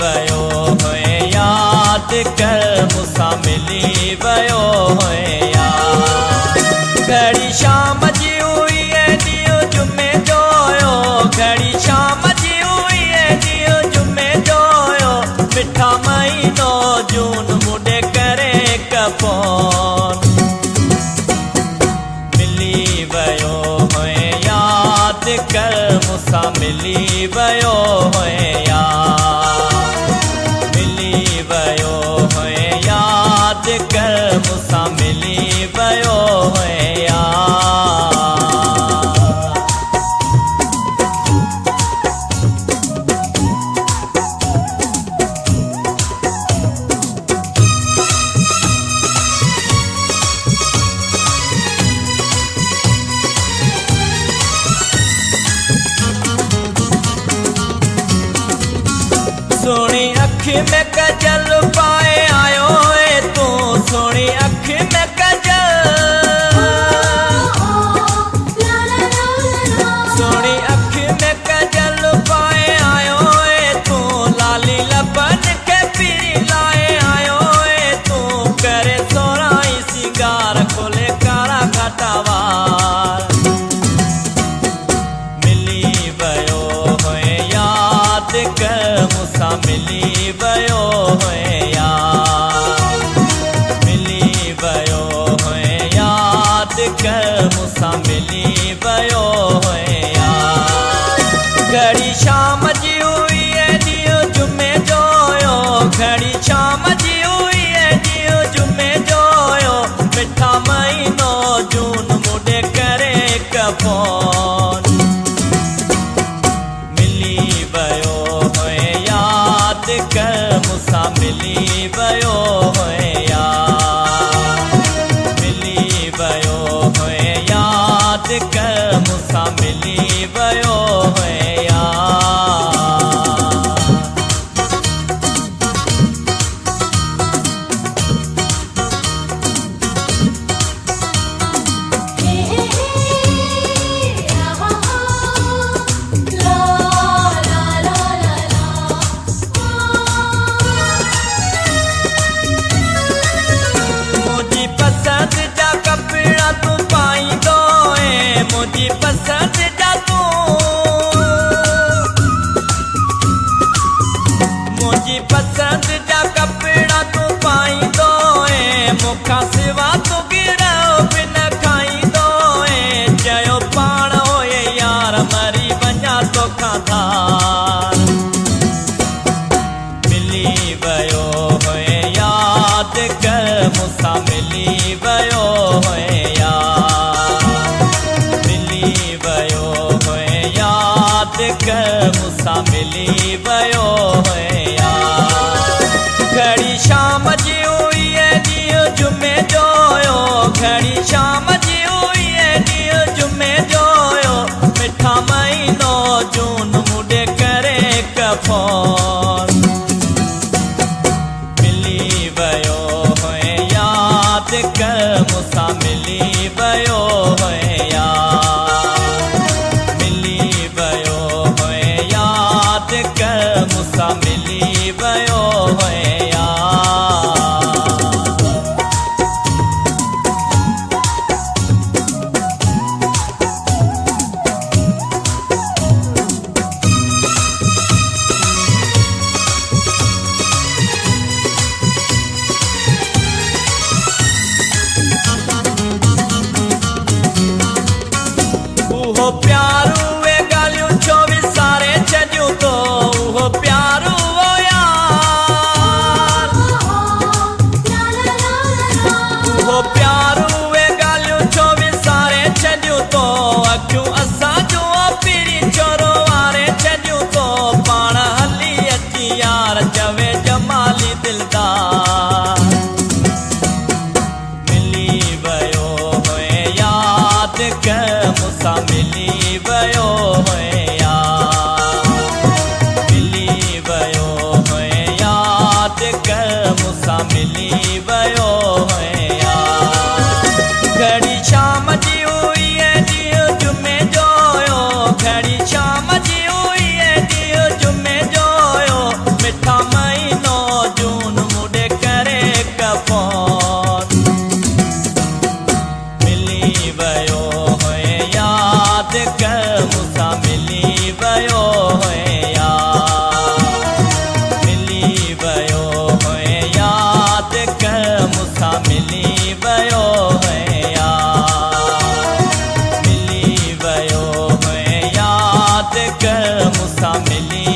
वियो हुए याद कर मूंसां मिली वियो हुए यार। घड़ी शाम जी हुई ॾींहुं जुमे जो हुयो, घड़ी शाम जी हुई ॾींहुं जुमे जो हुयो, मिठा महीनो जून मुंडे करे कपोन मिली वियो हुए याद कर मूंसां मिली वियो हुए यार। मिली वियो हुए याद कर मूंसां मिली वियो हुए यार। सोनी अखि में कजल पाए आयो है तू, सोनी अखि में कजल, सोनी अखि में कजल पाए आयो है तू, लाली लबन के पीरी लाए आयो है तू, करे सोराई सिंगार खोले कारा घटावार। मिली वियो हुए याद कर मूंसां मिली वियो हुए यार। मिली वियो हुए याद कर मूंसां मिली वियो हुए यार। घड़ी शाम जी हुई ॾींहुं जुमे जो हुयो, घड़ी शाम जी हुई ॾींहुं जुमे जो हुयो, मिठा महीनो जून मुंडे करे कपोन मिली वियो हुए याद कर मूंसां मिली वियो हुए यार। मिली वियो हुए याद कर मूंसां मिली वियो हुए यार। मुझी पसंद जा कपड़ा तू पाईंदो है, मुझी पसंद जा तू, मुझी पसंद जा कपड़ा तू पाईंदो है, मूंखां सिवा तू गिरहो बि न खाईंदो है, चयो पाण होए यार मरी वञा तोखां धार। मिली वियो हुए याद कर मूंसां मिली वियो हुए यार। मिली वियो हुए याद कर मूंसां मिली वियो हुए यार। घड़ी मूंसां मिली